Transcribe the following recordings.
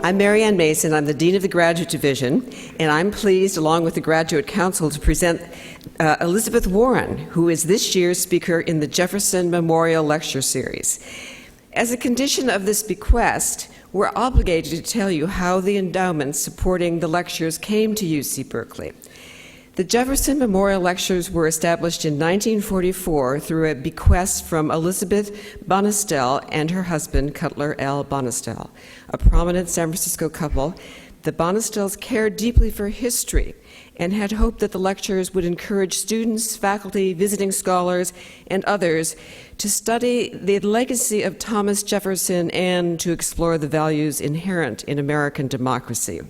I'm Mary Ann Mason. I'm the Dean of the Graduate Division, and I'm pleased, along with the Graduate Council, to present Elizabeth Warren, who is this year's speaker in the Jefferson Memorial Lecture Series. As a condition of this bequest, we're obligated to tell you how the endowments supporting the lectures came to UC Berkeley. The Jefferson Memorial Lectures were established in 1944 through a bequest from Elizabeth Bonestell and her husband, Cutler L. Bonestell, a prominent San Francisco couple. The Bonestells cared deeply for history and had hoped that the lectures would encourage students, faculty, visiting scholars, and others to study the legacy of Thomas Jefferson and to explore the values inherent in American democracy.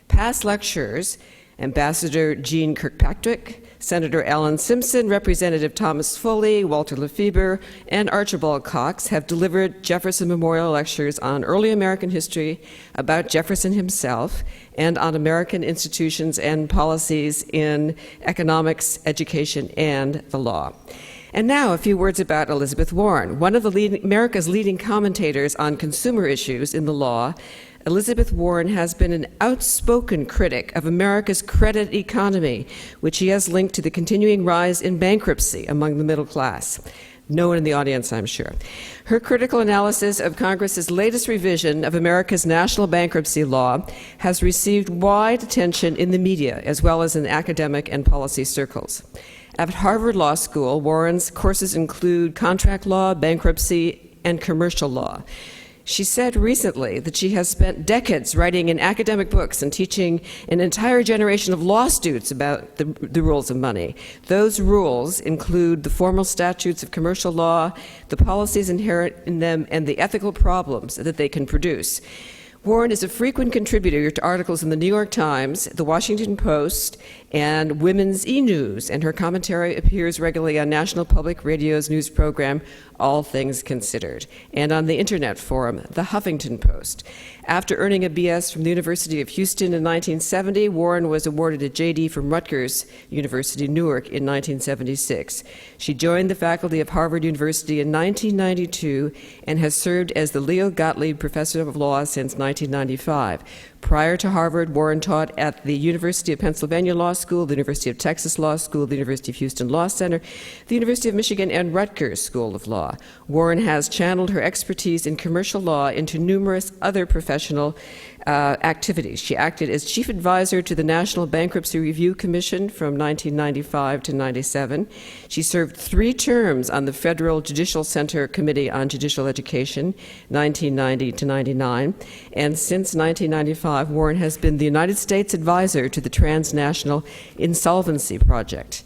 Past lecturers, Ambassador Jean Kirkpatrick, Senator Alan Simpson, Representative Thomas Foley, Walter Lefebvre, and Archibald Cox have delivered Jefferson Memorial Lectures on early American history, about Jefferson himself, and on American institutions and policies in economics, education, and the law. And now a few words about Elizabeth Warren, one of America's leading commentators on consumer issues in the law. Elizabeth Warren has been an outspoken critic of America's credit economy, which she has linked to the continuing rise in bankruptcy among the middle class. No one in the audience, I'm sure. Her critical analysis of Congress's latest revision of America's national bankruptcy law has received wide attention in the media, as well as in academic and policy circles. At Harvard Law School, Warren's courses include contract law, bankruptcy, and commercial law. She said recently that she has spent decades writing in academic books and teaching an entire generation of law students about the rules of money. Those rules include the formal statutes of commercial law, the policies inherent in them, and the ethical problems that they can produce. Warren is a frequent contributor to articles in the New York Times, the Washington Post, and Women's E-News, and her commentary appears regularly on National Public Radio's news program, All Things Considered, and on the internet forum, The Huffington Post. After earning a BS from the University of Houston in 1970, Warren was awarded a JD from Rutgers University, Newark in 1976. She joined the faculty of Harvard University in 1992 and has served as the Leo Gottlieb Professor of Law since 1995. Prior to Harvard, Warren taught at the University of Pennsylvania Law School, the University of Texas Law School, the University of Houston Law Center, the University of Michigan, and Rutgers School of Law. Warren has channeled her expertise in commercial law into numerous other professional activities. She acted as chief advisor to the National Bankruptcy Review Commission from 1995 to 97. She served 3 terms on the Federal Judicial Center Committee on Judicial Education, 1990 to 99. And since 1995, Warren has been the United States advisor to the Transnational Insolvency Project.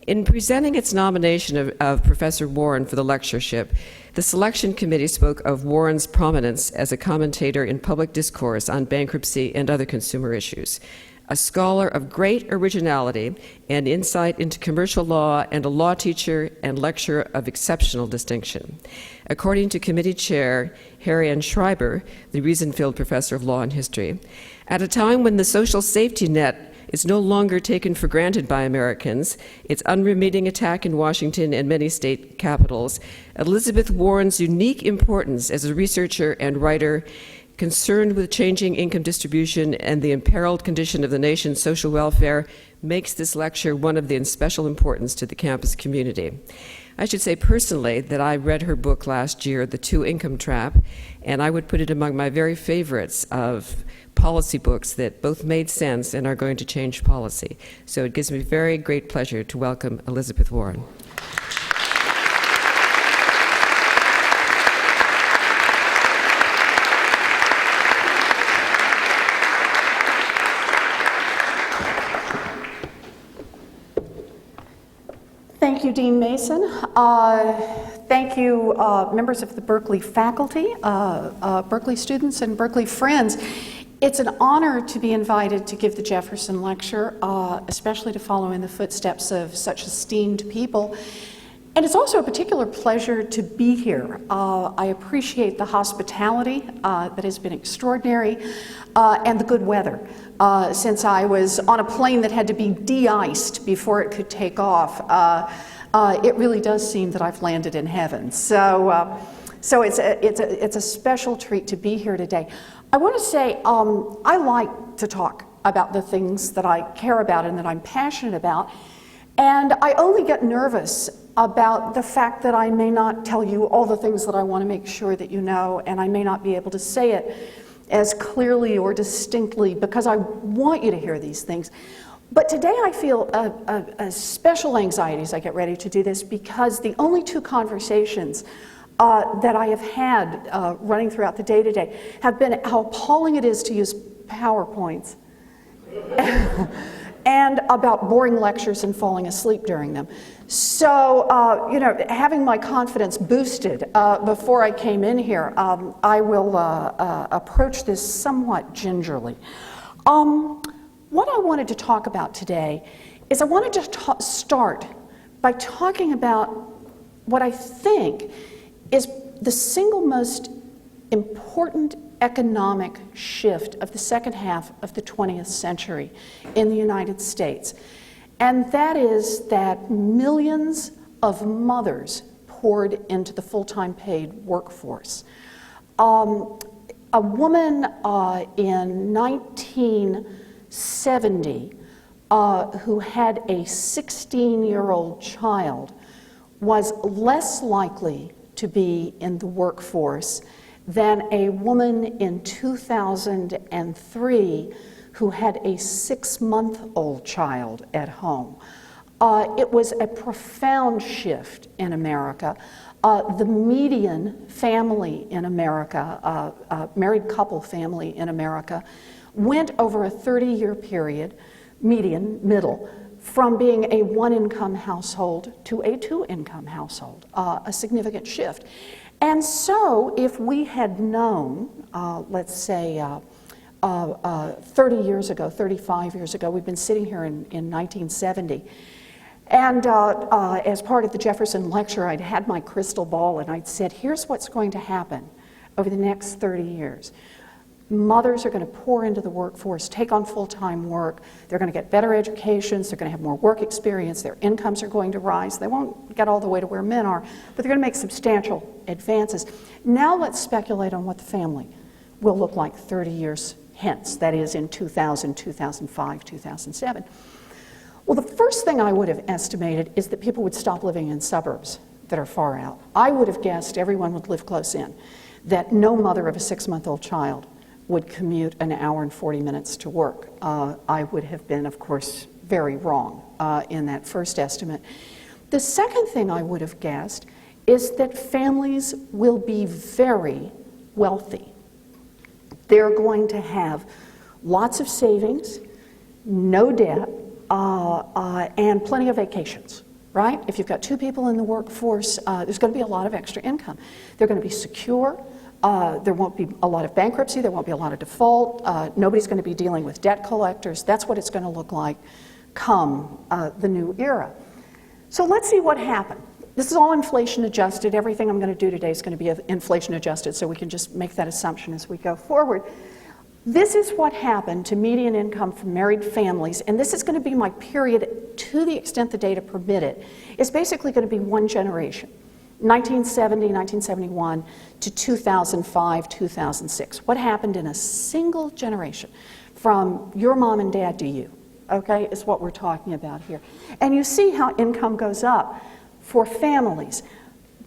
In presenting its nomination of Professor Warren for the lectureship, the selection committee spoke of Warren's prominence as a commentator in public discourse on bankruptcy and other consumer issues, a scholar of great originality and insight into commercial law, and a law teacher and lecturer of exceptional distinction. According to committee chair Harry N. Schreiber, the Riesenfeld Professor of Law and History, at a time when the social safety net is no longer taken for granted by Americans, its unremitting attack in Washington and many state capitals, Elizabeth Warren's unique importance as a researcher and writer concerned with changing income distribution and the imperiled condition of the nation's social welfare makes this lecture one of the special importance to the campus community. I should say personally that I read her book last year, The Two-Income Trap, and I would put it among my very favorites of policy books that both made sense and are going to change policy. So it gives me very great pleasure to welcome Elizabeth Warren. Thank you, Dean Mason. Thank you, members of the Berkeley faculty, Berkeley students, and Berkeley friends. It's an honor to be invited to give the Jefferson Lecture, especially to follow in the footsteps of such esteemed people. And it's also a particular pleasure to be here. I appreciate the hospitality that has been extraordinary, and the good weather. Since I was on a plane that had to be de-iced before it could take off, it really does seem that I've landed in heaven. So So it's a special treat to be here today. I want to say I like to talk about the things that I care about and that I'm passionate about. And I only get nervous about the fact that I may not tell you all the things that I want to make sure that you know, and I may not be able to say it as clearly or distinctly because I want you to hear these things. But today I feel a special anxiety as I get ready to do this because the only two conversations that I have had running throughout the day today have been how appalling it is to use PowerPoints and about boring lectures and falling asleep during them. So, you know, having my confidence boosted before I came in here, I will approach this somewhat gingerly. What I wanted to talk about today is I wanted to start by talking about what I think is the single most important economic shift of the second half of the 20th century in the United States. And that is that millions of mothers poured into the full-time paid workforce. A woman in 1970 who had a 16-year-old child was less likely to be in the workforce than a woman in 2003 who had a 6-month-old child at home. It was a profound shift in America. The median family in America, married couple family in America, went over a 30-year period, median, middle, from being a 1-income household to a 2-income household, a significant shift. And so if we had known, let's say 30 years ago, 35 years ago, we've been sitting here in 1970, and as part of the Jefferson lecture, I'd had my crystal ball and I'd said, here's what's going to happen over the next 30 years. Mothers are going to pour into the workforce, take on full-time work. They're going to get better educations. They're going to have more work experience. Their incomes are going to rise. They won't get all the way to where men are, but they're going to make substantial advances. Now let's speculate on what the family will look like 30 years hence, that is in 2000, 2005, 2007. Well, the first thing I would have estimated is that people would stop living in suburbs that are far out. I would have guessed everyone would live close in, that no mother of a 6-month-old child would commute an hour and 40 minutes to work. I would have been, of course, very wrong in that first estimate. The second thing I would have guessed is that families will be very wealthy. They're going to have lots of savings, no debt, and plenty of vacations, right? If you've got 2 people in the workforce, there's going to be a lot of extra income. They're going to be secure. There won't be a lot of bankruptcy, there won't be a lot of default, nobody's going to be dealing with debt collectors. That's what it's going to look like come the new era. So let's see what happened. This is all inflation adjusted. Everything I'm going to do today is going to be inflation adjusted, so we can just make that assumption as we go forward. This is what happened to median income for married families, and this is going to be my period, to the extent the data permit it. It's basically going to be one generation. 1970, 1971 to 2005, 2006. What happened in a single generation from your mom and dad to you, okay, is what we're talking about here. And you see how income goes up for families.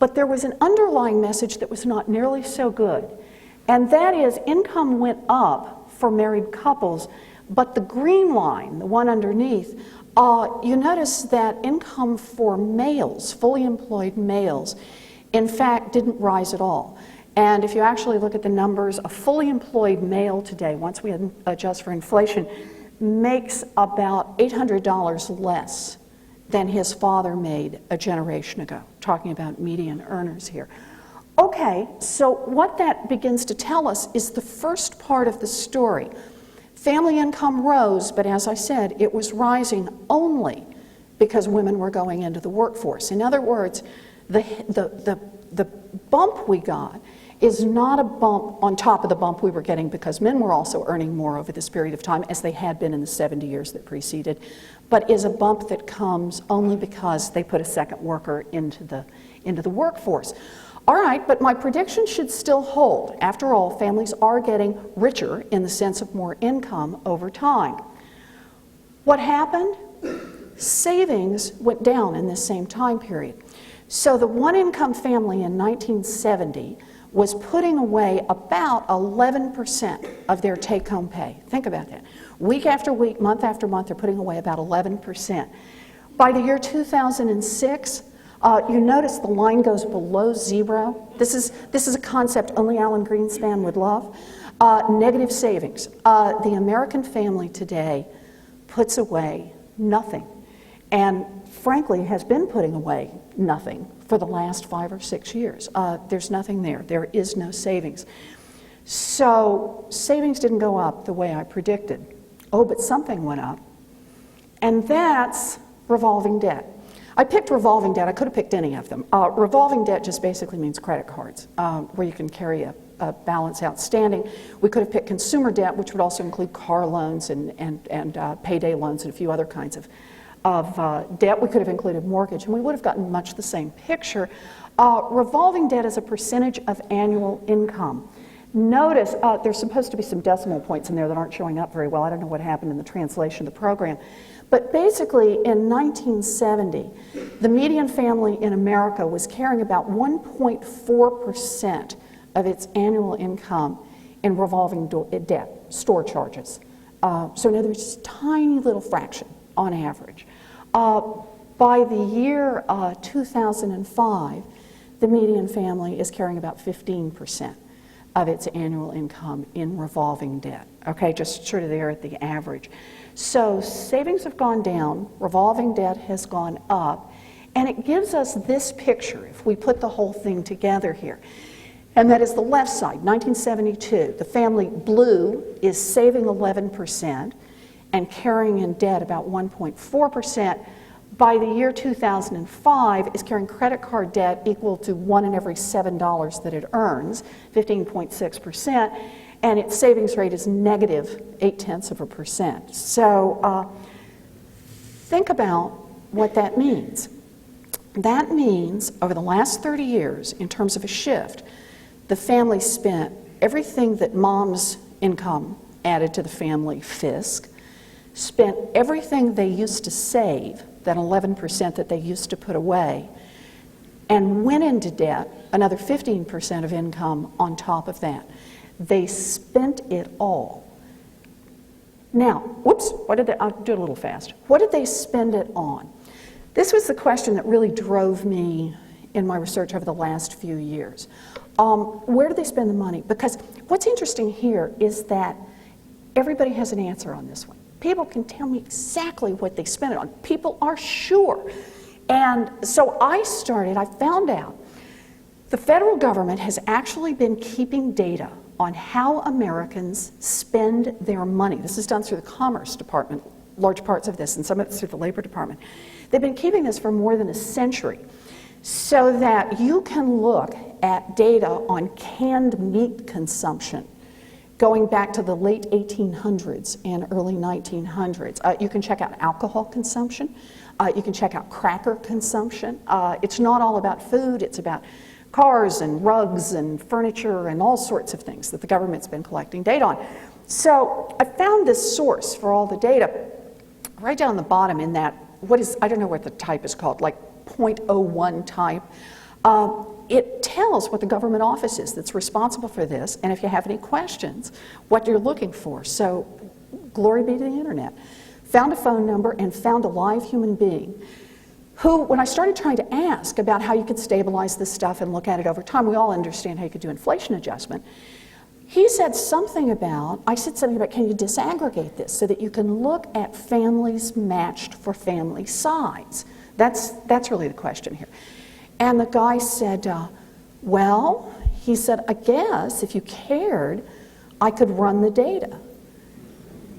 But there was an underlying message that was not nearly so good. And that is income went up for married couples, but the green line, the one underneath, you notice that income for males, fully employed males, in fact didn't rise at all. And if you actually look at the numbers, a fully employed male today, once we adjust for inflation, makes about $800 less than his father made a generation ago, talking about median earners here. Okay, so what that begins to tell us is the first part of the story. Family income rose, but as I said, it was rising only because women were going into the workforce. In other words, the bump we got is not a bump on top of the bump we were getting because men were also earning more over this period of time, as they had been in the 70 years that preceded, but is a bump that comes only because they put a second worker into the workforce. All right, but my prediction should still hold. After all, families are getting richer in the sense of more income over time. What happened? Savings went down in this same time period. So the one-income family in 1970 was putting away about 11% of their take-home pay. Think about that. Week after week, month after month, they're putting away about 11%. By the year 2006, you notice the line goes below zero. This is a concept only Alan Greenspan would love. Negative savings. The American family today puts away nothing, and frankly has been putting away nothing for the last 5 or 6 years. There's nothing there. There is no savings. So savings didn't go up the way I predicted. Oh, but something went up, and that's revolving debt. I picked revolving debt. I could have picked any of them. Revolving debt just basically means credit cards, where you can carry a balance outstanding. We could have picked consumer debt, which would also include car loans and payday loans and a few other kinds of debt. We could have included mortgage, and we would have gotten much the same picture. Revolving debt is a percentage of annual income. Notice there's supposed to be some decimal points in there that aren't showing up very well. I don't know what happened in the translation of the program. But basically, in 1970, the median family in America was carrying about 1.4% of its annual income in revolving debt, store charges. So in other words, just a tiny little fraction on average. By the year 2005, the median family is carrying about 15% of its annual income in revolving debt. Okay, just sort of there at the average. So savings have gone down, revolving debt has gone up, and it gives us this picture if we put the whole thing together here. And that is the left side, 1972. The family blue is saving 11% and carrying in debt about 1.4%. By the year 2005, is carrying credit card debt equal to 1 in every $7 that it earns, 15.6%, and its savings rate is negative 0.8%. So think about what that means. That means over the last 30 years, in terms of a shift, the family spent everything that mom's income added to the family fisc, spent everything they used to save, that 11% that they used to put away, and went into debt, another 15% of income on top of that. They spent it all. Now, whoops, I'll do it a little fast. What did they spend it on? This was the question that really drove me in my research over the last few years. Where did they spend the money? Because what's interesting here is that everybody has an answer on this one. People can tell me exactly what they spent it on. People are sure. And so I found out the federal government has actually been keeping data on how Americans spend their money. This is done through the Commerce Department, large parts of this, and some of it's through the Labor Department. They've been keeping this for more than a century so that you can look at data on canned meat consumption going back to the late 1800s and early 1900s. You can check out alcohol consumption. You can check out cracker consumption. It's not all about food. It's about cars and rugs and furniture and all sorts of things that the government's been collecting data on. So I found this source for all the data right down the bottom in that, I don't know what the type is called, like 0.01 type. It tells what the government office is that's responsible for this, and if you have any questions, what you're looking for. So glory be to the internet. Found a phone number and found a live human being who, when I started trying to ask about how you could stabilize this stuff and look at it over time, we all understand how you could do inflation adjustment. I said something about, can you disaggregate this so that you can look at families matched for family size? That's really the question here. And the guy said, he said, I guess if you cared, I could run the data.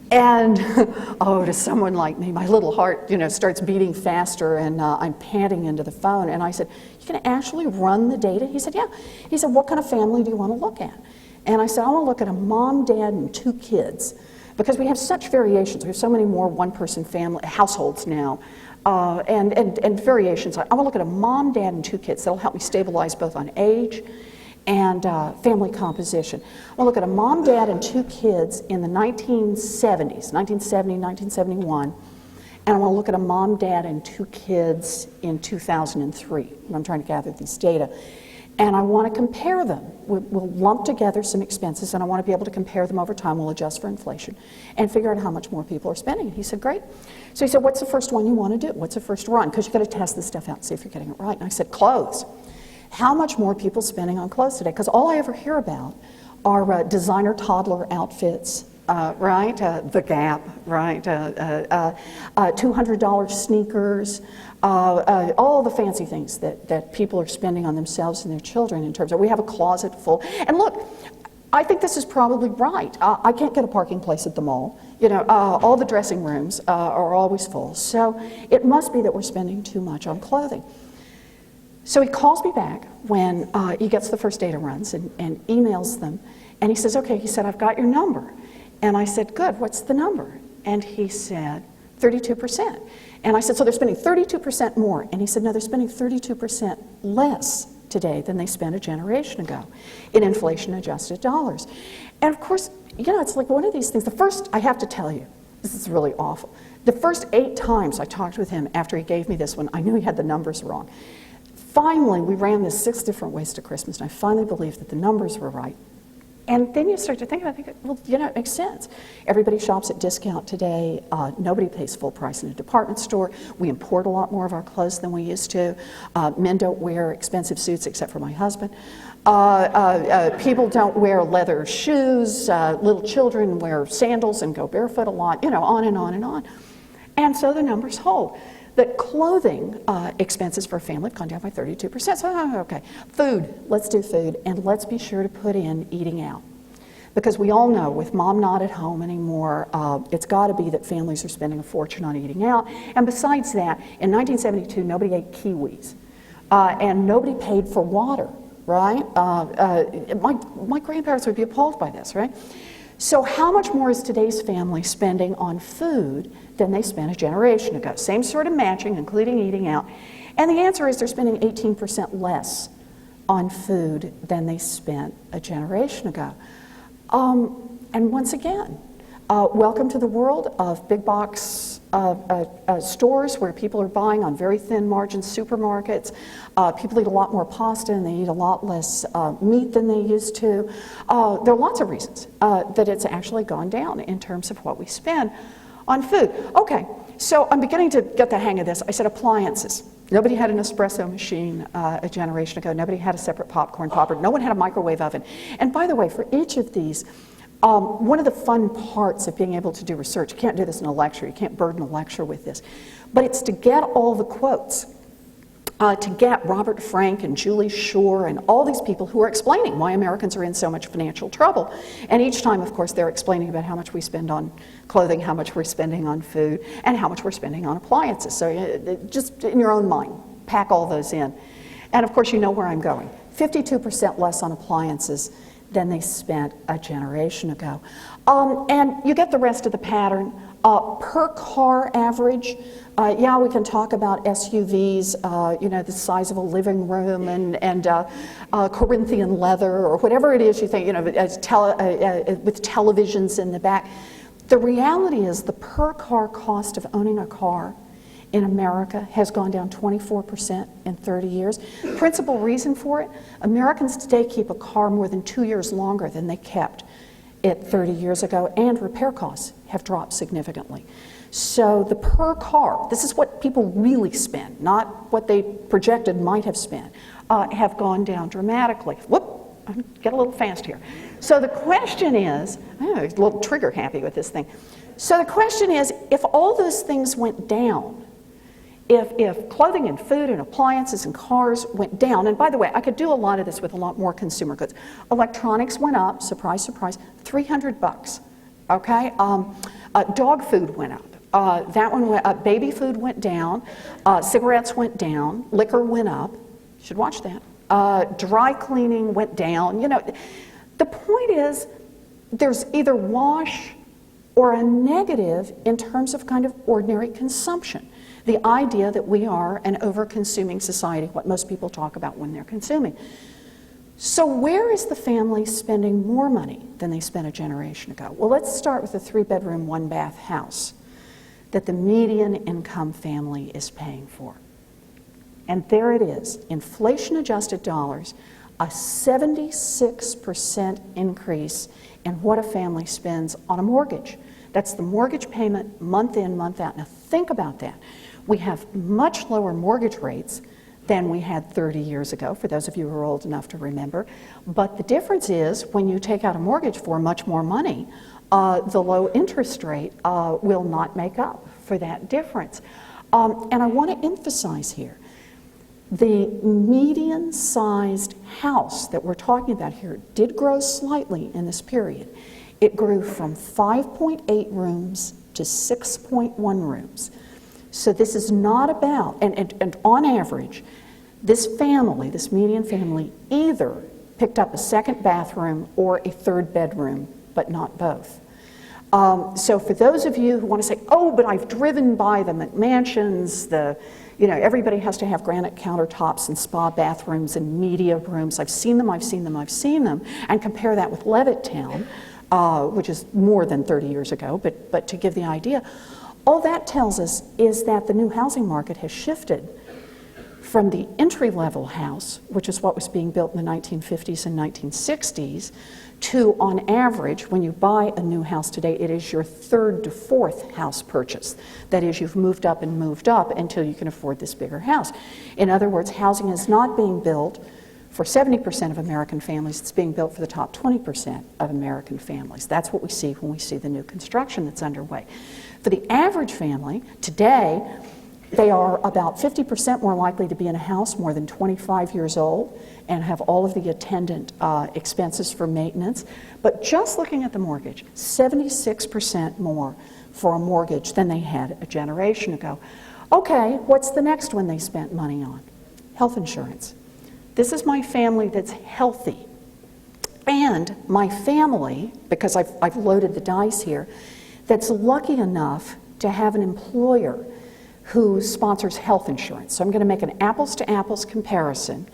And, to someone like me, my little heart, starts beating faster, and I'm panting into the phone. And I said, you can actually run the data? He said, yeah. He said, what kind of family do you want to look at? And I said, I want to look at a mom, dad, and 2 kids. Because we have such variations. We have so many more one-person family households now and variations. I want to look at a mom, dad, and 2 kids. That'll help me stabilize both on age and family composition. I want to look at a mom, dad, and 2 kids in the 1970s, 1970, 1971. And I want to look at a mom, dad, and 2 kids in 2003, when I'm trying to gather these data. And I want to compare them. We'll lump together some expenses, and I want to be able to compare them over time. We'll adjust for inflation and figure out how much more people are spending. And he said, great. So he said, what's the first one you want to do? What's the first run? Because you've got to test this stuff out and see if you're getting it right. And I said, clothes. How much more people spending on clothes today? Because all I ever hear about are designer toddler outfits, right? The Gap, right? $200 sneakers, all the fancy things that people are spending on themselves and their children in terms of, we have a closet full. And look, I think this is probably right. I can't get a parking place at the mall. You know, all the dressing rooms are always full. So it must be that we're spending too much on clothing. So he calls me back when he gets the first data runs and emails them. And he says, okay, he said, I've got your number. And I said, good, what's the number? And he said, 32%. And I said, so they're spending 32% more. And he said, no, they're spending 32% less today than they spent a generation ago in inflation-adjusted dollars. And of course, you know, it's like one of these things. The first, I have to tell you, this is really awful. The first 8 times I talked with him after he gave me this one, I knew he had the numbers wrong. Finally, we ran this 6 different ways to Christmas, and I finally believed that the numbers were right. And then you start to think about it, well, you know, it makes sense. Everybody shops at discount today. Nobody pays full price in a department store. We import a lot more of our clothes than we used to. Men don't wear expensive suits except for my husband. People don't wear leather shoes. Little children wear sandals and go barefoot a lot, you know, on and on and on. And so the numbers hold. That clothing expenses for a family have gone down by 32%. So, okay, food, let's do food, and let's be sure to put in eating out. Because we all know, with mom not at home anymore, it's got to be that families are spending a fortune on eating out. And besides that, in 1972, nobody ate kiwis, and nobody paid for water, right? My grandparents would be appalled by this, right? So how much more is today's family spending on food than they spent a generation ago? Same sort of matching, including eating out. And the answer is they're spending 18% less on food than they spent a generation ago. And once again, welcome to the world of big box stores where people are buying on very thin margins, supermarkets. People eat a lot more pasta and they eat a lot less meat than they used to. There are lots of reasons that it's actually gone down in terms of what we spend on food. Okay, so I'm beginning to get the hang of this. I said appliances. Nobody had an espresso machine a generation ago. Nobody had a separate popcorn popper. No one had a microwave oven. And by the way, for each of these, one of the fun parts of being able to do research, you can't do this in a lecture, you can't burden a lecture with this, but it's to get all the quotes, to get Robert Frank and Julie Shore and all these people who are explaining why Americans are in so much financial trouble. And each time, of course, they're explaining about how much we spend on clothing, how much we're spending on food, and how much we're spending on appliances. So just in your own mind, pack all those in. And of course, you know where I'm going. 52% less on appliances than they spent a generation ago. And you get the rest of the pattern. Per car average, yeah, we can talk about SUVs, you know, the size of a living room and Corinthian leather or whatever it is you think, you know, with televisions in the back. The reality is the per car cost of owning a car in America has gone down 24% in 30 years. Principal reason for it, Americans today keep a car more than 2 years longer than they kept it 30 years ago, and repair costs have dropped significantly. So the per car, this is what people really spend, not what they projected might have spent, have gone down dramatically. Whoop, I get a little fast here. So the question is, I'm a little trigger happy with this thing. So the question is, if all those things went down, if clothing and food and appliances and cars went down, and by the way, I could do a lot of this with a lot more consumer goods. Electronics went up, surprise, surprise, $300, okay? Dog food went up. That one went up. Baby food went down. Cigarettes went down. Liquor went up. You should watch that. Dry cleaning went down. You know, the point is there's either wash or a negative in terms of kind of ordinary consumption. The idea that we are an over-consuming society, what most people talk about when they're consuming. So where is the family spending more money than they spent a generation ago? Well, let's start with a 3-bedroom, 1-bath house that the median income family is paying for. And there it is, inflation-adjusted dollars, a 76% increase in what a family spends on a mortgage. That's the mortgage payment month in, month out. Now think about that. We have much lower mortgage rates than we had 30 years ago, for those of you who are old enough to remember. But the difference is when you take out a mortgage for much more money, the low interest rate will not make up for that difference. And I want to emphasize here, the median-sized house that we're talking about here did grow slightly in this period. It grew from 5.8 rooms to 6.1 rooms. So this is not about, and on average, this family, this median family, either picked up a second bathroom or a third bedroom, but not both. So for those of you who want to say, oh, but I've driven by the McMansions, everybody has to have granite countertops and spa bathrooms and media rooms. I've seen them, and compare that with Levittown, which is more than 30 years ago, but to give the idea, all that tells us is that the new housing market has shifted from the entry-level house, which is what was being built in the 1950s and 1960s, to, on average, when you buy a new house today, it is your third to fourth house purchase. That is, you've moved up and moved up until you can afford this bigger house. In other words, housing is not being built for 70% of American families, it's being built for the top 20% of American families. That's what we see when we see the new construction that's underway. For the average family, today, they are about 50% more likely to be in a house more than 25 years old and have all of the attendant expenses for maintenance. But just looking at the mortgage, 76% more for a mortgage than they had a generation ago. Okay, what's the next one they spent money on? Health insurance. This is my family that's healthy. And my family, because I've loaded the dice here, that's lucky enough to have an employer who sponsors health insurance. So I'm going to make an apples-to-apples comparison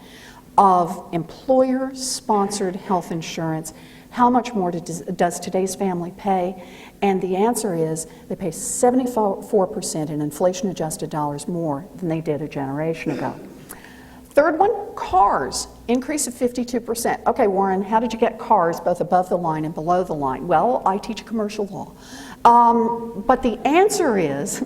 of employer-sponsored health insurance. How much more does today's family pay? And the answer is they pay 74% in inflation-adjusted dollars more than they did a generation ago. Third one, cars, increase of 52%. Okay, Warren, how did you get cars both above the line and below the line? Well, I teach commercial law. But the answer is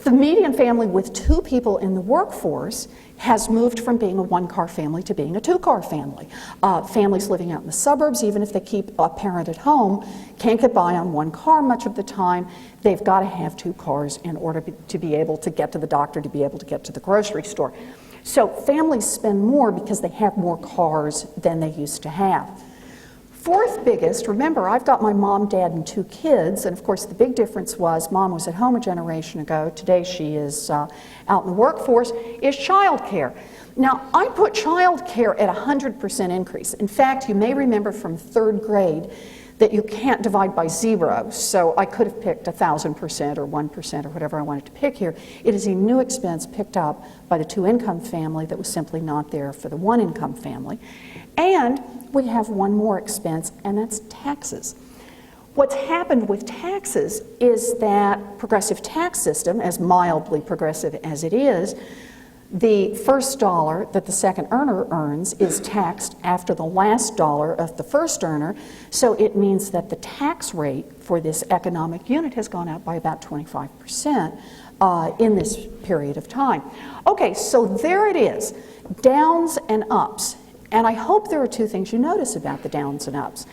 the median family with 2 people in the workforce has moved from being a 1-car family to being a 2-car family. Families living out in the suburbs, even if they keep a parent at home, can't get by on 1 car much of the time. They've got to have 2 cars in order to be able to get to the doctor, to be able to get to the grocery store. So families spend more because they have more cars than they used to have. Fourth biggest, remember, I've got my mom, dad, and 2 kids, and of course the big difference was mom was at home a generation ago. Today she is out in the workforce, is childcare. Now, I put childcare at 100% increase. In fact, you may remember from 3rd grade that you can't divide by 0, so I could have picked 1,000% or 1% or whatever I wanted to pick here. It is a new expense picked up by the 2-income family that was simply not there for the 1-income family. And we have one more expense, and that's taxes. What's happened with taxes is that progressive tax system, as mildly progressive as it is, the first dollar that the second earner earns is taxed after the last dollar of the first earner, so it means that the tax rate for this economic unit has gone up by about 25% in this period of time. Okay, so there it is, downs and ups. And I hope there are 2 things you notice about the downs and ups.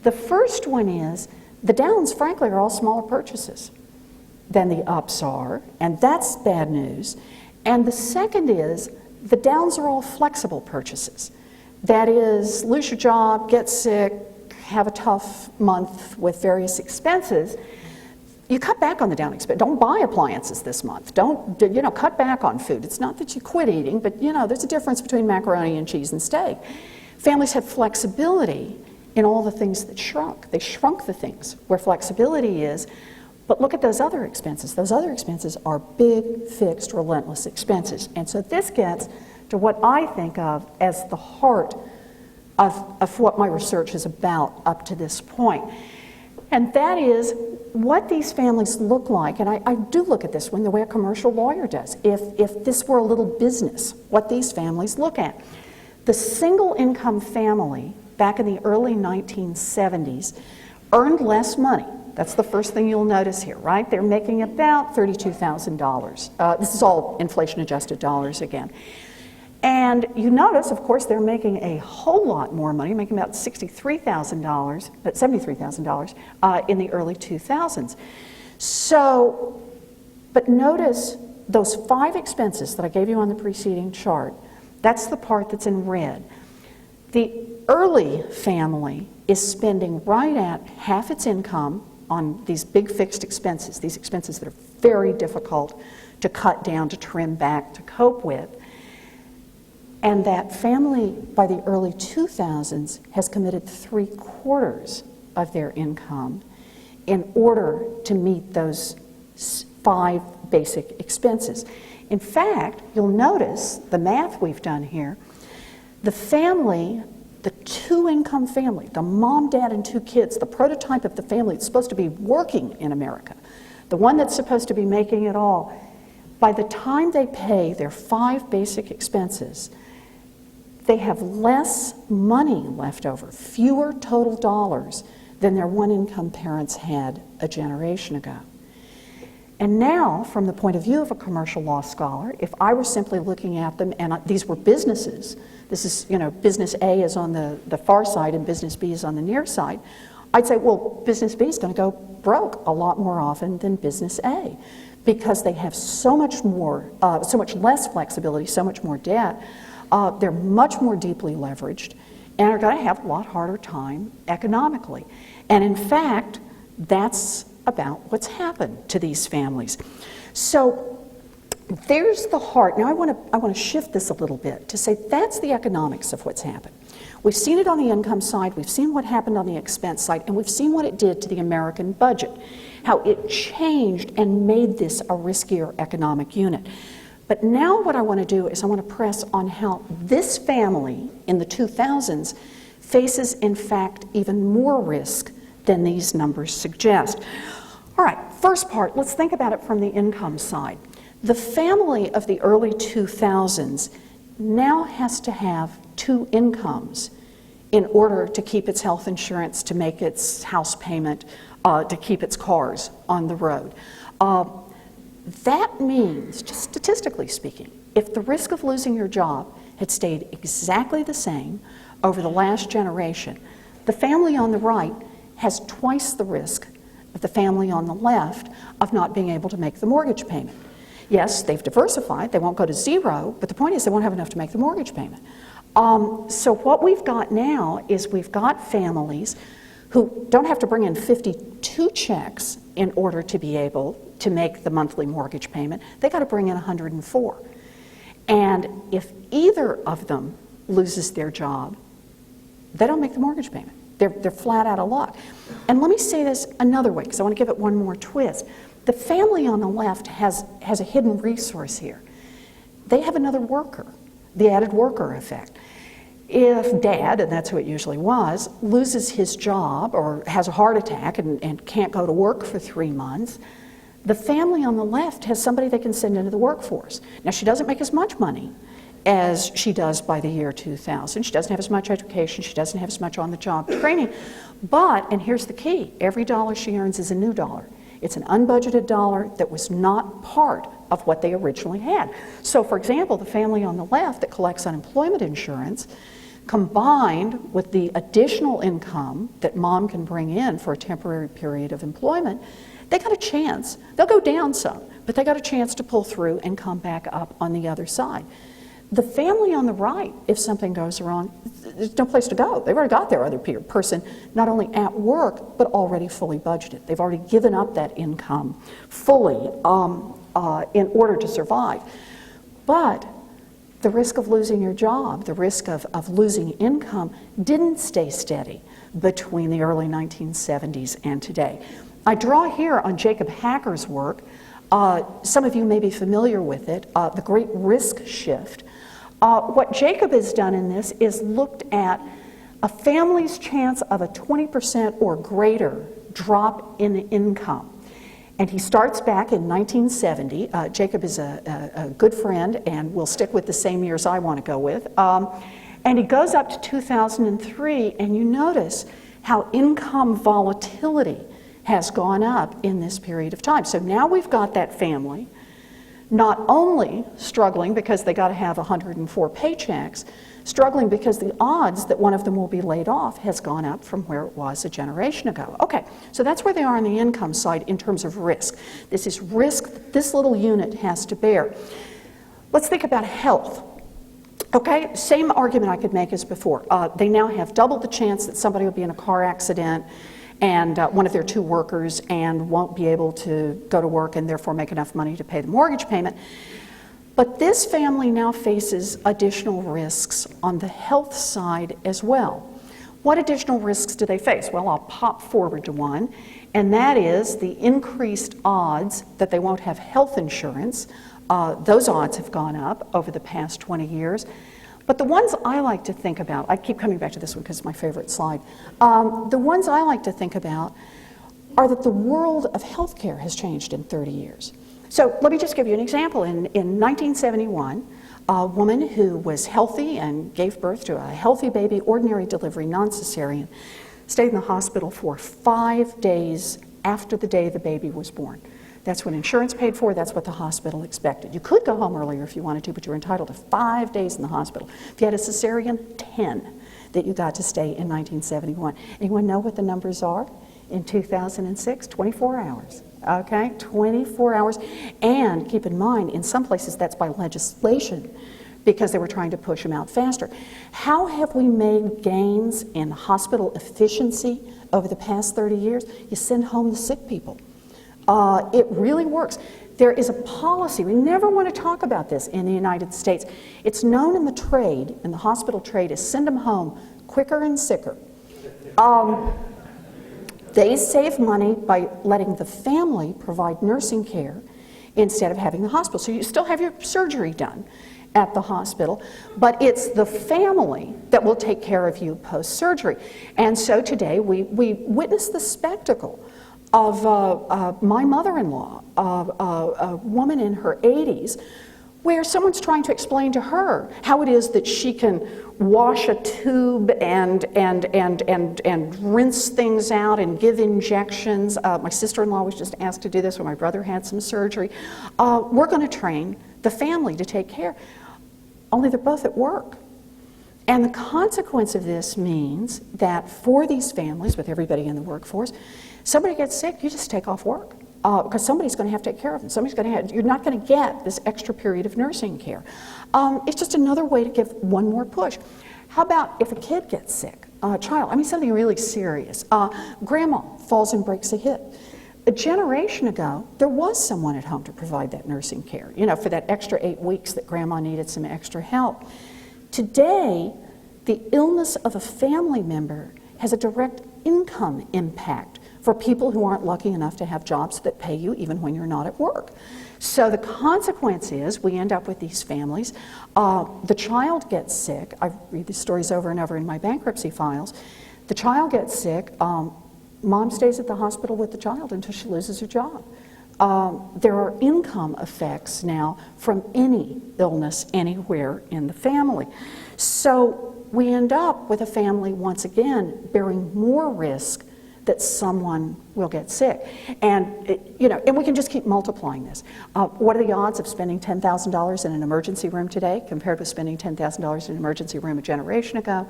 The first one is the downs, frankly, are all smaller purchases than the ups are, and that's bad news. And the second is the downs are all flexible purchases. That is, lose your job, get sick, have a tough month with various expenses. You cut back on the down expense. Don't buy appliances this month. Don't, cut back on food. It's not that you quit eating, but there's a difference between macaroni and cheese and steak. Families have flexibility in all the things that shrunk. They shrunk the things where flexibility is. But look at those other expenses. Those other expenses are big, fixed, relentless expenses. And so this gets to what I think of as the heart of what my research is about up to this point. And that is what these families look like. And I do look at this the way a commercial lawyer does. If this were a little business, what these families look at. The single income family back in the early 1970s earned less money. That's the first thing you'll notice here, right? They're making about $32,000. This is all inflation-adjusted dollars again. And you notice, of course, they're making a whole lot more money, making about $63,000, but $73,000 in the early 2000s. So, but notice those 5 expenses that I gave you on the preceding chart. That's the part that's in red. The early family is spending right at half its income on these big fixed expenses, these expenses that are very difficult to cut down, to trim back, to cope with. And that family, by the early 2000s, has committed 3/4 of their income in order to meet those 5 basic expenses. In fact, you'll notice the math we've done here. The family, the 2-income family, the mom, dad, and 2 kids, the prototype of the family that's supposed to be working in America, the one that's supposed to be making it all, by the time they pay their 5 basic expenses, they have less money left over, fewer total dollars than their 1-income parents had a generation ago. And now, from the point of view of a commercial law scholar, if I were simply looking at them, and these were businesses, this is, business A is on the far side and business B is on the near side, I'd say, well, business B is going to go broke a lot more often than business A because they have so much less flexibility, so much more debt. They're much more deeply leveraged and are going to have a lot harder time economically. And in fact, that's about what's happened to these families. So there's the heart. Now I want to shift this a little bit to say that's the economics of what's happened. We've seen it on the income side, we've seen what happened on the expense side, and we've seen what it did to the American budget, how it changed and made this a riskier economic unit. But now what I want to do is I want to press on how this family in the 2000s faces, in fact, even more risk than these numbers suggest. All right, first part, let's think about it from the income side. The family of the early 2000s now has to have 2 incomes in order to keep its health insurance, to make its house payment, to keep its cars on the road. That means, just statistically speaking, if the risk of losing your job had stayed exactly the same over the last generation, the family on the right has twice the risk of the family on the left of not being able to make the mortgage payment. Yes, they've diversified, they won't go to zero, but the point is they won't have enough to make the mortgage payment. So what we've got now is we've got families who don't have to bring in 52 checks in order to be able to make the monthly mortgage payment. They got to bring in 104. And if either of them loses their job, they don't make the mortgage payment. They're flat out of luck. And let me say this another way, because I want to give it one more twist. The family on the left has a hidden resource here. They have another worker, the added worker effect. If dad, and that's who it usually was, loses his job or has a heart attack and can't go to work for 3 months, the family on the left has somebody they can send into the workforce. Now, she doesn't make as much money as she does by the year 2000. She doesn't have as much education. She doesn't have as much on-the-job training. But, and here's the key, every dollar she earns is a new dollar. It's an unbudgeted dollar that was not part of what they originally had. So, for example, the family on the left that collects unemployment insurance, combined with the additional income that mom can bring in for a temporary period of employment, they got a chance. They'll go down some, but they got a chance to pull through and come back up on the other side. The family on the right, if something goes wrong, there's no place to go. They've already got their other person, not only at work, but already fully budgeted. They've already given up that income fully in order to survive. But the risk of losing your job, the risk of losing income didn't stay steady between the early 1970s and today. I draw here on Jacob Hacker's work. Some of you may be familiar with it, the Great Risk Shift. What Jacob has done in this is looked at a family's chance of a 20% or greater drop in income. And he starts back in 1970. Jacob is a good friend and will stick with the same years I want to go with. And he goes up to 2003, and you notice how income volatility has gone up in this period of time. So now we've got that family not only struggling because they got to have 104 paychecks, struggling because the odds that one of them will be laid off has gone up from where it was a generation ago. Okay, so that's where they are on the income side in terms of risk. This is risk that this little unit has to bear. Let's think about health. Okay, same argument I could make as before. They now have double the chance that somebody will be in a car accident and one of their two workers and won't be able to go to work and therefore make enough money to pay the mortgage payment. But this family now faces additional risks on the health side as well. What additional risks do they face? Well, I'll pop forward to one, and that is the increased odds that they won't have health insurance. Those odds have gone up over the past 20 years. But the ones I like to think about, I keep coming back to this one because it's my favorite slide. The ones I like to think about are that the world of healthcare has changed in 30 years. So let me just give you an example. In 1971, a woman who was healthy and gave birth to a healthy baby, ordinary delivery, non-cesarean, stayed in the hospital for 5 days after the day the baby was born. That's what insurance paid for, that's what the hospital expected. You could go home earlier if you wanted to, but you were entitled to 5 days in the hospital. If you had a cesarean, 10 that you got to stay in 1971. Anyone know what the numbers are? In 2006, 24 hours. Okay, 24 hours. And keep in mind, in some places that's by legislation because they were trying to push them out faster. How have we made gains in hospital efficiency over the past 30 years? You send home the sick people. It really works. There is a policy, we never want to talk about this in the United States. It's known in the trade, in the hospital trade, as send them home quicker and sicker. They save money by letting the family provide nursing care instead of having the hospital. So you still have your surgery done at the hospital, but it's the family that will take care of you post-surgery. And so today we witness the spectacle of my mother-in-law, a woman in her 80s, where someone's trying to explain to her how it is that she can wash a tube and rinse things out and give injections. My sister-in-law was just asked to do this when my brother had some surgery. We're going to train the family to take care, only they're both at work. And the consequence of this means that for these families, with everybody in the workforce, somebody gets sick, you just take off work. Because somebody's going to have to take care of them. You're not going to get this extra period of nursing care. It's just another way to give one more push. How about if a kid gets sick, a child, something really serious. Grandma falls and breaks a hip. A generation ago, there was someone at home to provide that nursing care, for that extra 8 weeks that grandma needed some extra help. Today, the illness of a family member has a direct income impact for people who aren't lucky enough to have jobs that pay you even when you're not at work. So the consequence is we end up with these families. The child gets sick. I read these stories over and over in my bankruptcy files. The child gets sick. Mom stays at the hospital with the child until she loses her job. There are income effects now from any illness anywhere in the family. So we end up with a family, once again, bearing more risk that someone will get sick. And, and we can just keep multiplying this. What are the odds of spending $10,000 in an emergency room today compared with spending $10,000 in an emergency room a generation ago?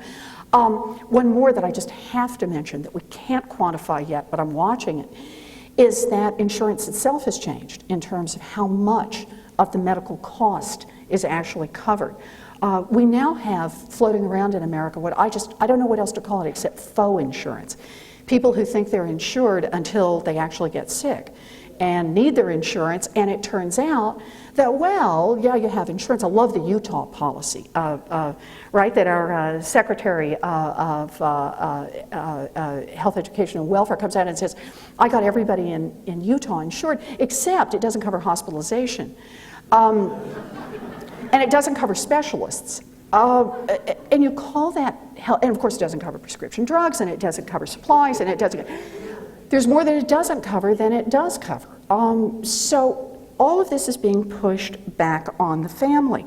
One more that I just have to mention that we can't quantify yet, but I'm watching it, is that insurance itself has changed in terms of how much of the medical cost is actually covered. We now have floating around in America what I don't know what else to call it except faux insurance. People who think they're insured until they actually get sick. and need their insurance, and it turns out that, well, yeah, you have insurance. I love the Utah policy, right, that our Secretary of Health, Education, and Welfare comes out and says, I got everybody in Utah insured, except it doesn't cover hospitalization. And it doesn't cover specialists. And you call that health, and of course it doesn't cover prescription drugs, and it doesn't cover supplies, and it doesn't, there's more that it doesn't cover than it does cover. So all of this is being pushed back on the family.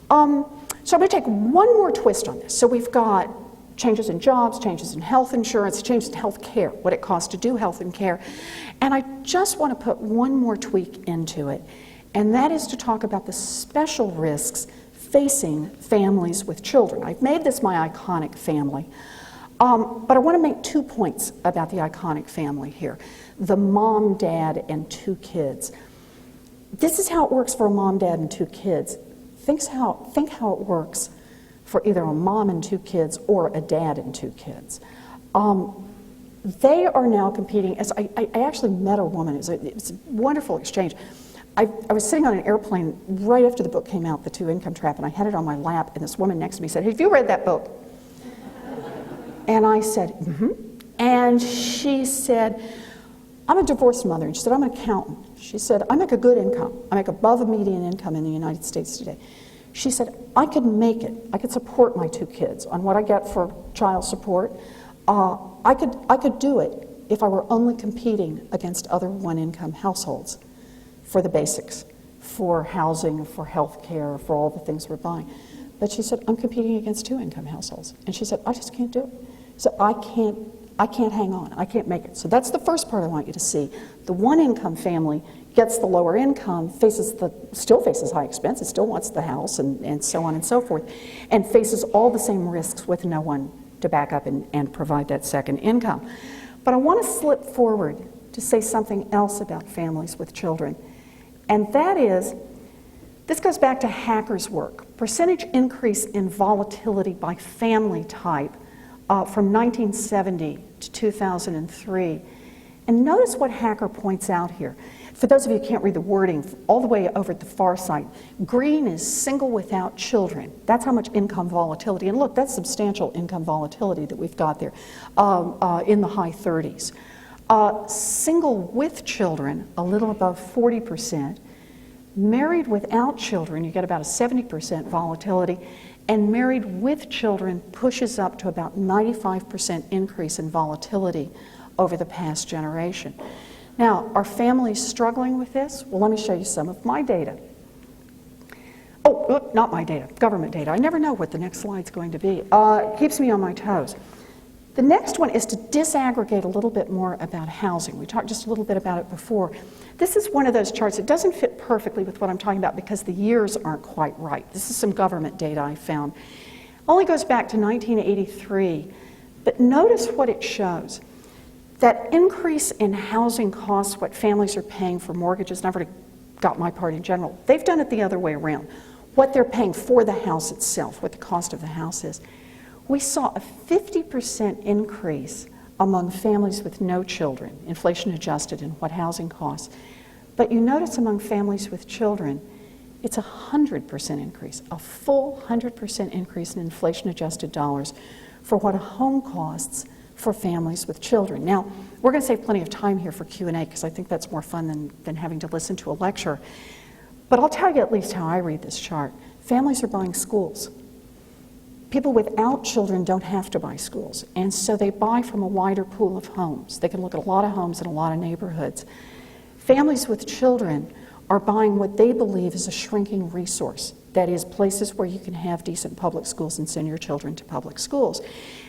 So I'm going to take one more twist on this. So we've got changes in jobs, changes in health insurance, changes in health care, what it costs to do health and care. And I just want to put one more tweak into it, and that is to talk about the special risks facing families with children. I've made this my iconic family, but I want to make 2 points about the iconic family here. The mom, dad, and 2 kids. This is how it works for a mom, dad, and 2 kids. Think how it works for either a mom and 2 kids or a dad and 2 kids. They are now competing. As I actually met a woman. It was a wonderful exchange. I was sitting on an airplane right after the book came out, The 2-Income Trap, and I had it on my lap, and this woman next to me said, have you read that book? And I said, mm-hmm. And she said, I'm a divorced mother, and she said, I'm an accountant. She said, I make a good income. I make above a median income in the United States today. She said, I could make it. I could support my 2 kids on what I get for child support. I could do it if I were only competing against other 1-income households for the basics, for housing, for health care, for all the things we're buying. But she said, I'm competing against 2-income households. And she said, I just can't do it. So I can't hang on. I can't make it. So that's the first part I want you to see. The 1-income family gets the lower income, still faces high expenses, still wants the house, and so on and so forth, and faces all the same risks with no one to back up and provide that second income. But I want to slip forward to say something else about families with children. And that is, this goes back to Hacker's work, percentage increase in volatility by family type from 1970 to 2003. And notice what Hacker points out here. For those of you who can't read the wording, all the way over at the far side, green is single without children. That's how much income volatility. And look, that's substantial income volatility that we've got there in the high 30s. Single with children, a little above 40%. Married without children, you get about a 70% volatility. And married with children pushes up to about 95% increase in volatility over the past generation. Now, are families struggling with this? Well, let me show you some of my data. Oh, not my data, government data. I never know what the next slide's going to be. Keeps me on my toes. The next one is to disaggregate a little bit more about housing. We talked just a little bit about it before. This is one of those charts. It doesn't fit perfectly with what I'm talking about because the years aren't quite right. This is some government data I found. Only goes back to 1983, but notice what it shows. That increase in housing costs, what families are paying for mortgages, and I've already got my part in general, they've done it the other way around. What they're paying for the house itself, what the cost of the house is. We saw a 50% increase among families with no children, inflation adjusted, in what housing costs. But you notice among families with children, it's a 100% increase, a full 100% increase in inflation adjusted dollars for what a home costs for families with children. Now, we're going to save plenty of time here for Q&A because I think that's more fun than having to listen to a lecture. But I'll tell you at least how I read this chart. Families are buying schools. People without children don't have to buy schools, and so they buy from a wider pool of homes. They can look at a lot of homes in a lot of neighborhoods. Families with children are buying what they believe is a shrinking resource. That is, places where you can have decent public schools and send your children to public schools.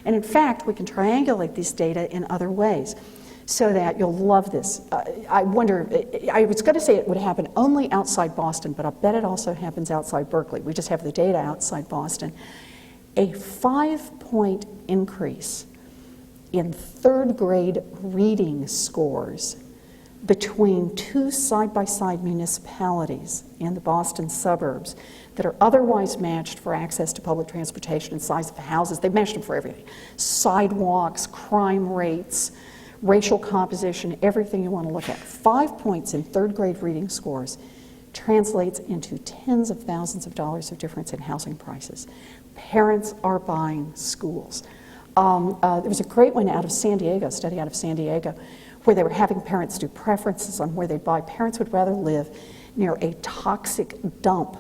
And in fact, we can triangulate these data in other ways so that you'll love this. I wonder, I was going to say it would happen only outside Boston, but I bet it also happens outside Berkeley. We just have the data outside Boston. A 5-point increase in third grade reading scores between 2 side-by-side municipalities in the Boston suburbs that are otherwise matched for access to public transportation and size of houses. They've matched them for everything. Sidewalks, crime rates, racial composition, everything you want to look at. 5 points in third grade reading scores translates into tens of thousands of dollars of difference in housing prices. Parents are buying schools. There was a great one out of San Diego, a study out of San Diego, where they were having parents do preferences on where they'd buy. Parents would rather live near a toxic dump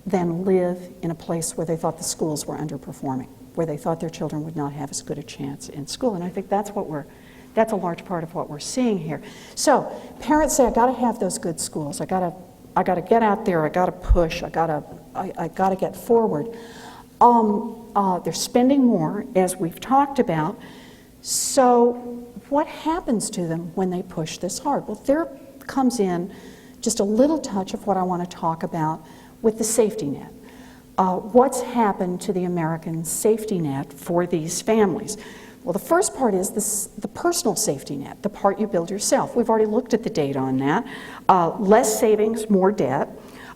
than live in a place where they thought the schools were underperforming, where they thought their children would not have as good a chance in school. And I think that's a large part of what we're seeing here. So parents say, I got to have those good schools. I got to get out there. I got to push. I got to get forward. They're spending more, as we've talked about. So what happens to them when they push this hard? Well, there comes in just a little touch of what I want to talk about with the safety net. What's happened to the American safety net for these families? Well, the first part is the personal safety net, the part you build yourself. We've already looked at the data on that. Less savings, more debt,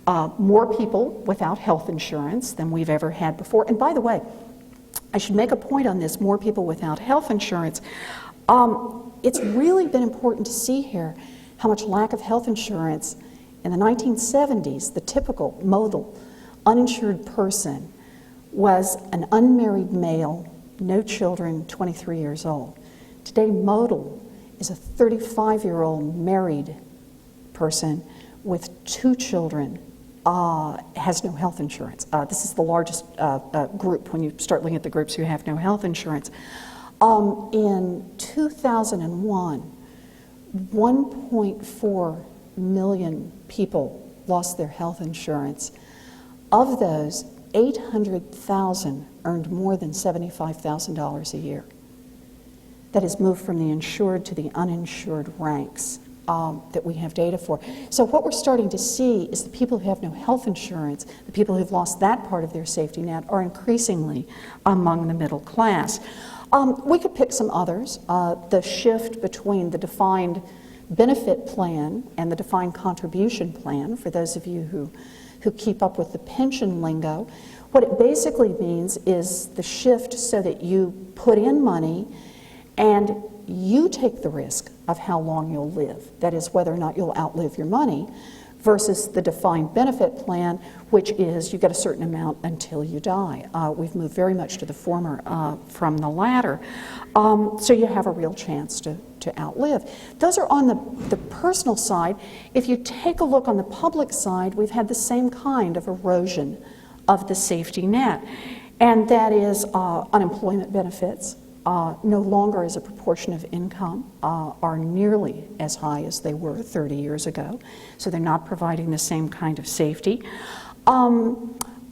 more people without health insurance than we've ever had before. And by the way, I should make a point on this, more people without health insurance. It's really been important to see here how much lack of health insurance in the 1970s, the typical modal uninsured person was an unmarried male, no children, 23 years old. Today, modal is a 35-year-old married person with 2 children, has no health insurance. This is the largest group when you start looking at the groups who have no health insurance. In 2001, 1.4 million people lost their health insurance. Of those, 800,000 earned more than $75,000 a year. That has moved from the insured to the uninsured ranks that we have data for. So what we're starting to see is the people who have no health insurance, the people who've lost that part of their safety net, are increasingly among the middle class. We could pick some others. The shift between the defined benefit plan and the defined contribution plan, for those of you who keep up with the pension lingo, what it basically means is the shift so that you put in money and you take the risk of how long you'll live. That is, whether or not you'll outlive your money, versus the defined benefit plan, which is you get a certain amount until you die. We've moved very much to the former from the latter. So you have a real chance to outlive. Those are on the personal side. If you take a look on the public side, we've had the same kind of erosion of the safety net, and that is unemployment benefits. No longer as a proportion of income are nearly as high as they were 30 years ago, so they're not providing the same kind of safety. I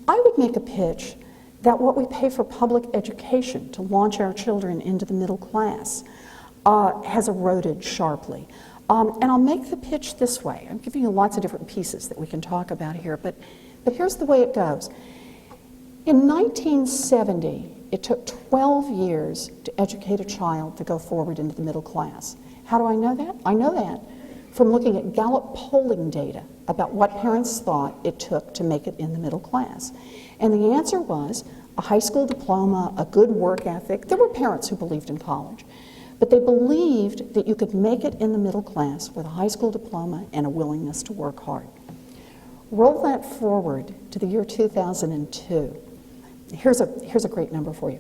would make a pitch that what we pay for public education to launch our children into the middle class has eroded sharply. And I'll make the pitch this way. I'm giving you lots of different pieces that we can talk about here, but here's the way it goes. In 1970, it took 12 years to educate a child to go forward into the middle class. How do I know that? I know that from looking at Gallup polling data about what parents thought it took to make it in the middle class. And the answer was a high school diploma, a good work ethic. There were parents who believed in college, but they believed that you could make it in the middle class with a high school diploma and a willingness to work hard. Roll that forward to the year 2002. Here's a great number for you.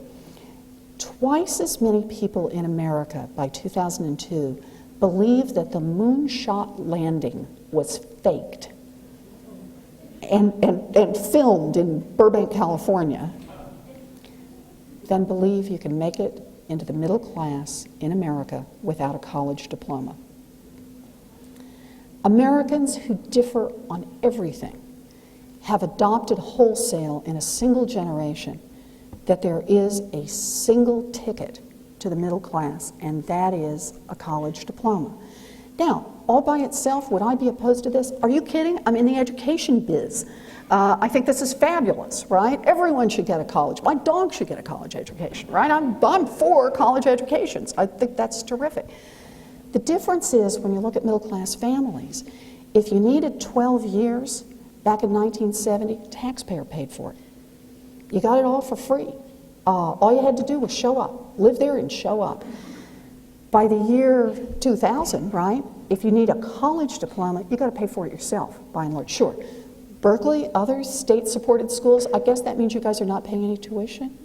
Twice as many people in America by 2002 believed that the moonshot landing was faked and filmed in Burbank, California, than believe you can make it into the middle class in America without a college diploma. Americans who differ on everything have adopted wholesale in a single generation that there is a single ticket to the middle class, and that is a college diploma. Now, all by itself, would I be opposed to this? Are you kidding? I'm in the education biz. I think this is fabulous, right? Everyone should get a college. My dog should get a college education, right? I'm for college educations. I think that's terrific. The difference is when you look at middle class families, if you needed 12 years back in 1970, taxpayer paid for it. You got it all for free. All you had to do was show up, live there and show up. By the year 2000, right, if you need a college diploma, you got to pay for it yourself, by and large. Sure. Berkeley, other state-supported schools, I guess that means you guys are not paying any tuition.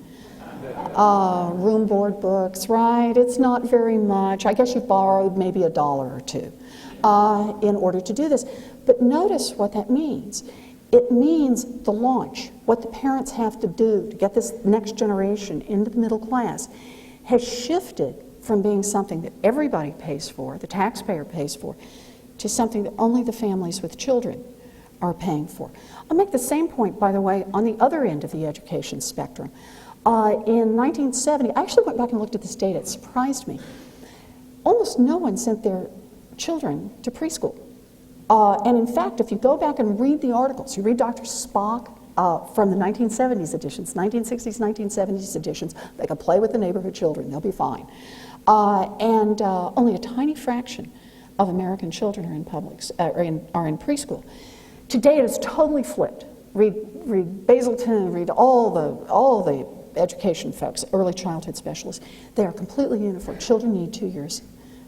Room, board, books, right? It's not very much. I guess you borrowed maybe $1 or $2 in order to do this. But notice what that means. It means the launch, what the parents have to do to get this next generation into the middle class, has shifted from being something that everybody pays for, the taxpayer pays for, to something that only the families with children are paying for. I'll make the same point, by the way, on the other end of the education spectrum. In 1970, I actually went back and looked at this data, it surprised me. Almost no one sent their children to preschool. And in fact, if you go back and read the articles, you read Dr. Spock from the 1970s editions, 1960s, 1970s editions, they can play with the neighborhood children, they'll be fine. And only a tiny fraction of American children are in are in preschool. Today it is totally flipped. Read Basilton, read all the education folks, early childhood specialists. They are completely uniform. Children need 2 years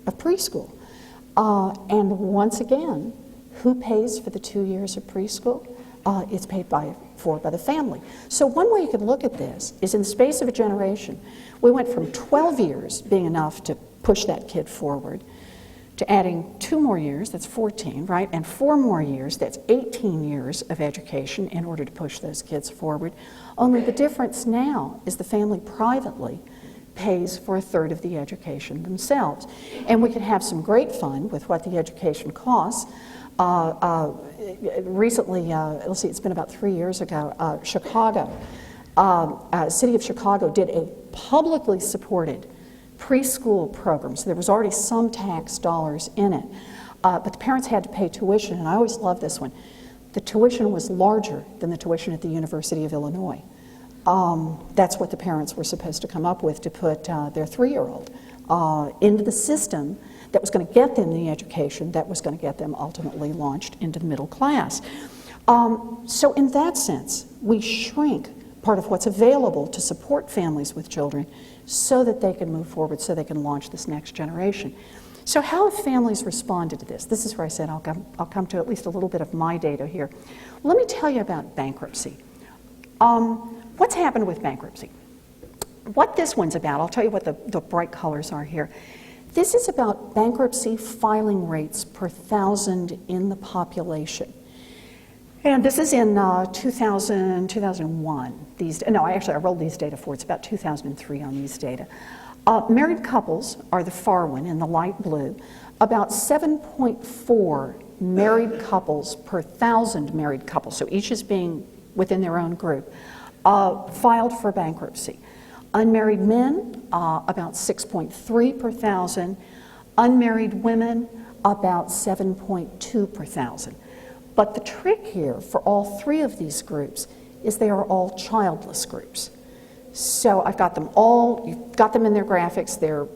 of preschool. And once again, who pays for the 2 years of preschool? It's paid for by the family. So one way you could look at this is in the space of a generation, we went from 12 years being enough to push that kid forward to adding 2 more years, that's 14, right? And 4 more years, that's 18 years of education in order to push those kids forward. Only the difference now is the family privately pays for 1/3 of the education themselves. And we could have some great fun with what the education costs. Recently, let's see, it's been about 3 years ago, Chicago, City of Chicago did a publicly supported preschool program, so there was already some tax dollars in it, but the parents had to pay tuition, and I always love this one. The tuition was larger than the tuition at the University of Illinois. That's what the parents were supposed to come up with to put their 3-year-old into the system that was going to get them the education that was going to get them ultimately launched into the middle class. So in that sense, we shrink part of what's available to support families with children so that they can move forward, so they can launch this next generation. So how have families responded to this? This is where I said I'll come to at least a little bit of my data here. Let me tell you about bankruptcy. What's happened with bankruptcy? What this one's about, I'll tell you what the bright colors are here. This is about bankruptcy filing rates per 1,000 in the population. And this is in 2000, 2001. I rolled these data for, it's about 2003 on these data. Married couples are the far one in the light blue. About 7.4 married couples per 1,000 married couples, so each is being within their own group, filed for bankruptcy. Unmarried men, about 6.3 per 1,000. Unmarried women, about 7.2 per 1,000. But the trick here for all 3 of these groups is they are all childless groups. So I've got them all, you've got them in their graphics, they're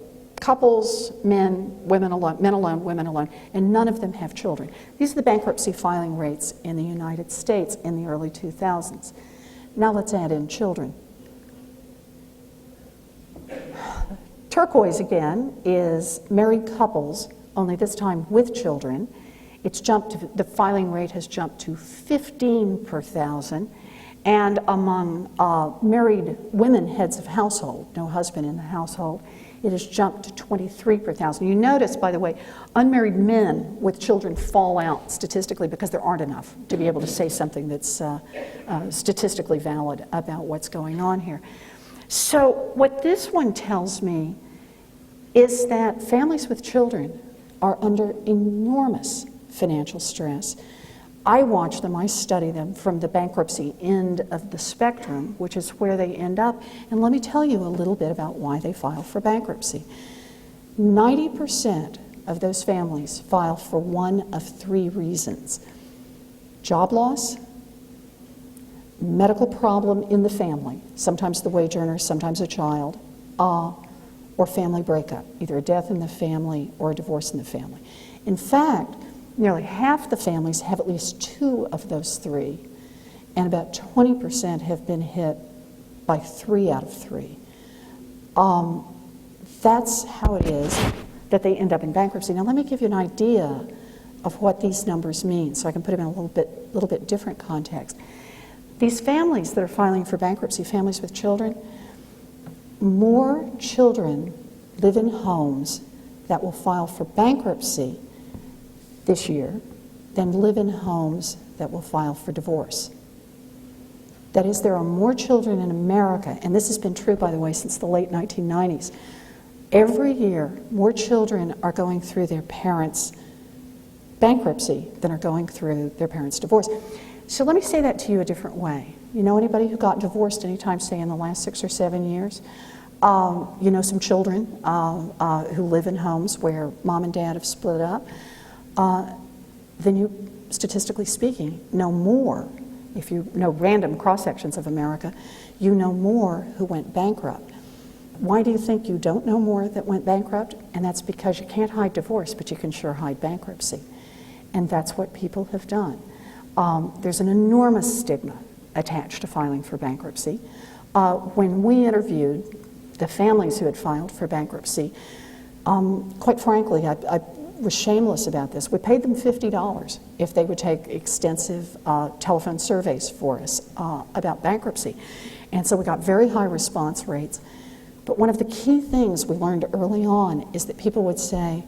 couples, men, women alone, women alone, and none of them have children. These are the bankruptcy filing rates in the United States in the early 2000s. Now let's add in children. Turquoise again is married couples, only this time with children. The filing rate has jumped to 15 per 1,000. And among married women heads of household, no husband in the household, it has jumped to 23 per 1,000. You notice, by the way, unmarried men with children fall out statistically because there aren't enough to be able to say something that's statistically valid about what's going on here. So what this one tells me is that families with children are under enormous financial stress. I watch them, I study them from the bankruptcy end of the spectrum, which is where they end up. And let me tell you a little bit about why they file for bankruptcy. 90% of those families file for one of 3 reasons: job loss, medical problem in the family, sometimes the wage earner, sometimes a child, or family breakup, either a death in the family or a divorce in the family. In fact, nearly half the families have at least 2 of those 3, and about 20% have been hit by 3 out of 3. That's how it is. that they end up in bankruptcy. Now let me give you an idea of what these numbers mean so I can put them in a little bit different context. These families that are filing for bankruptcy, families with children, more children live in homes that will file for bankruptcy this year than live in homes that will file for divorce. That is, there are more children in America, and this has been true, by the way, since the late 1990s. Every year, more children are going through their parents' bankruptcy than are going through their parents' divorce. So let me say that to you a different way. You know anybody who got divorced anytime, say, in the last 6 or 7 years? You know some children who live in homes where mom and dad have split up. Then you, statistically speaking, know more. If you know random cross-sections of America, you know more who went bankrupt. Why do you think you don't know more that went bankrupt? And that's because you can't hide divorce, but you can sure hide bankruptcy. And that's what people have done. There's an enormous stigma attached to filing for bankruptcy. When we interviewed the families who had filed for bankruptcy, quite frankly, I was shameless about this. We paid them $50 if they would take extensive telephone surveys for us about bankruptcy. And so we got very high response rates. But one of the key things we learned early on is that people would say,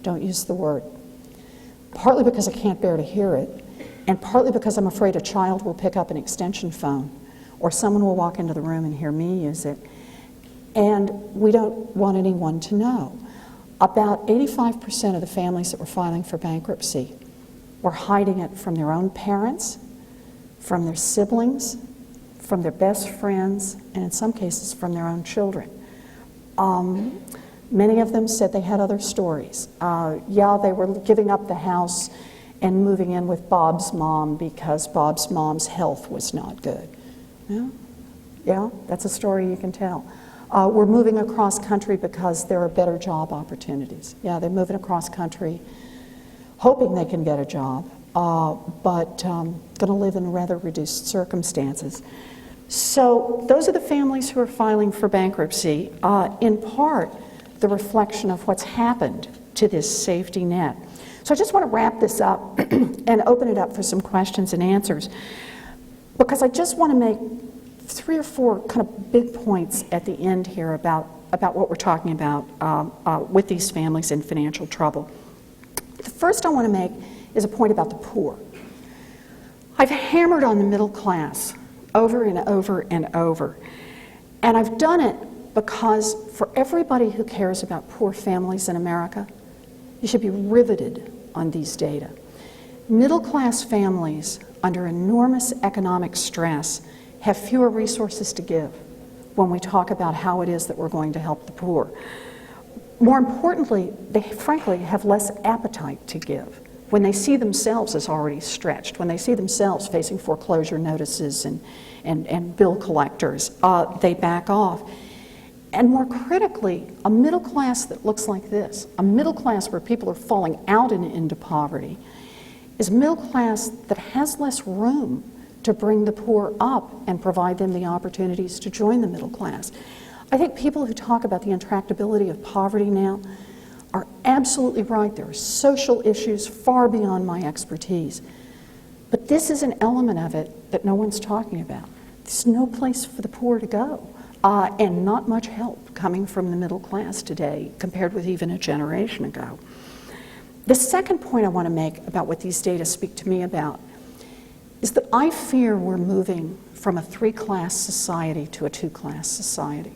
don't use the word. Partly because I can't bear to hear it, and partly because I'm afraid a child will pick up an extension phone, or someone will walk into the room and hear me use it. And we don't want anyone to know. About 85% of the families that were filing for bankruptcy were hiding it from their own parents, from their siblings, from their best friends, and in some cases from their own children. Many of them said they had other stories. Yeah, they were giving up the house and moving in with Bob's mom because Bob's mom's health was not good. Yeah, that's a story you can tell. We're moving across country because there are better job opportunities. Yeah, they're moving across country hoping they can get a job, but going to live in rather reduced circumstances. So those are the families who are filing for bankruptcy, in part the reflection of what's happened to this safety net. So I just want to wrap this up and open it up for some questions and answers, because I just want to make 3 or 4 kind of big points at the end here about what we're talking about with these families in financial trouble. The first I want to make is a point about the poor. I've hammered on the middle class over and over and over, and I've done it because for everybody who cares about poor families in America, you should be riveted on these data. Middle class families under enormous economic stress have fewer resources to give when we talk about how it is that we're going to help the poor. More importantly, they frankly have less appetite to give. When they see themselves as already stretched, when they see themselves facing foreclosure notices and bill collectors, they back off. And more critically, a middle class that looks like this, a middle class where people are falling out and into poverty, is a middle class that has less room to bring the poor up and provide them the opportunities to join the middle class. I think people who talk about the intractability of poverty now are absolutely right. There are social issues far beyond my expertise. But this is an element of it that no one's talking about. There's no place for the poor to go, and not much help coming from the middle class today compared with even a generation ago. The second point I want to make about what these data speak to me about is that I fear we're moving from a 3-class society to a 2-class society.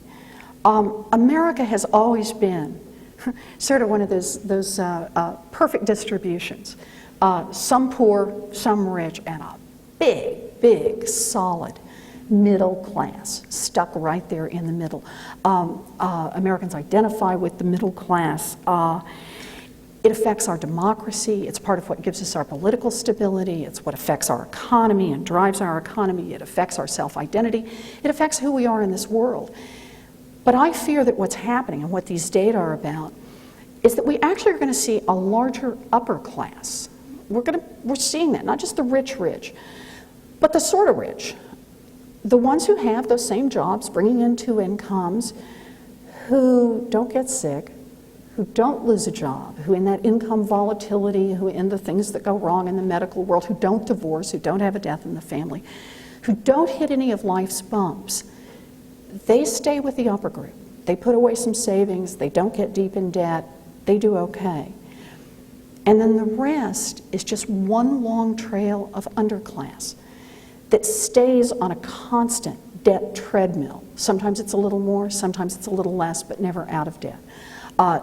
America has always been sort of one of those perfect distributions. Some poor, some rich, and a big, big, solid middle class stuck right there in the middle. Americans identify with the middle class. It affects our democracy. It's part of what gives us our political stability. It's what affects our economy and drives our economy. It affects our self-identity. It affects who we are in this world. But I fear that what's happening and what these data are about is that we actually are going to see a larger upper class. We're seeing that, not just the rich, but the sort of rich. The ones who have those same jobs, bringing in 2 incomes, who don't get sick, who don't lose a job, who in that income volatility, who in the things that go wrong in the medical world, who don't divorce, who don't have a death in the family, who don't hit any of life's bumps, they stay with the upper group. They put away some savings, they don't get deep in debt, they do okay. And then the rest is just one long trail of underclass that stays on a constant debt treadmill. Sometimes it's a little more, sometimes it's a little less, but never out of debt.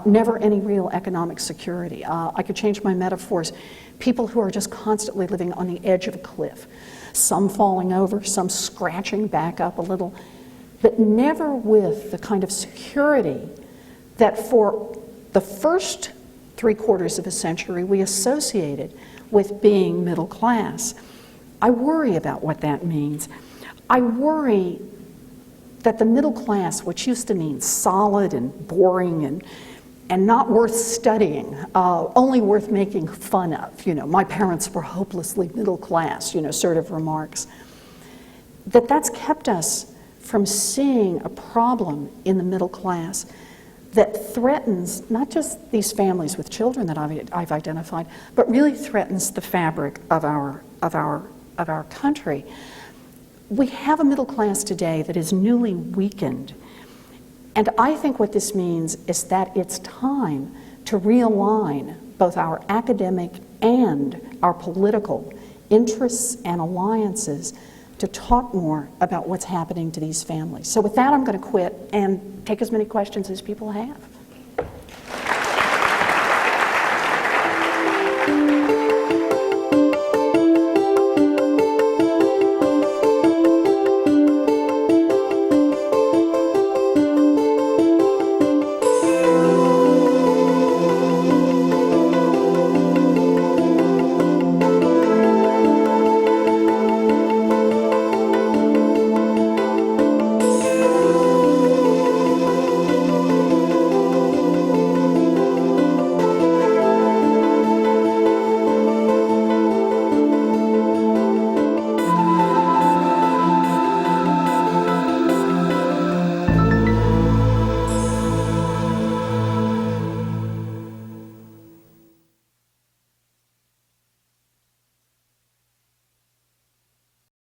Never any real economic security. I could change my metaphors. People who are just constantly living on the edge of a cliff. Some falling over, some scratching back up a little, but never with the kind of security that for the first 3/4 of a century we associated with being middle class. I worry about what that means. I worry that the middle class, which used to mean solid and boring and not worth studying, only worth making fun of, my parents were hopelessly middle class, sort of remarks, that's kept us from seeing a problem in the middle class that threatens not just these families with children that I've identified, but really threatens the fabric of our country. We have a middle class today that is newly weakened. And I think what this means is that it's time to realign both our academic and our political interests and alliances to talk more about what's happening to these families. So with that, I'm going to quit and take as many questions as people have.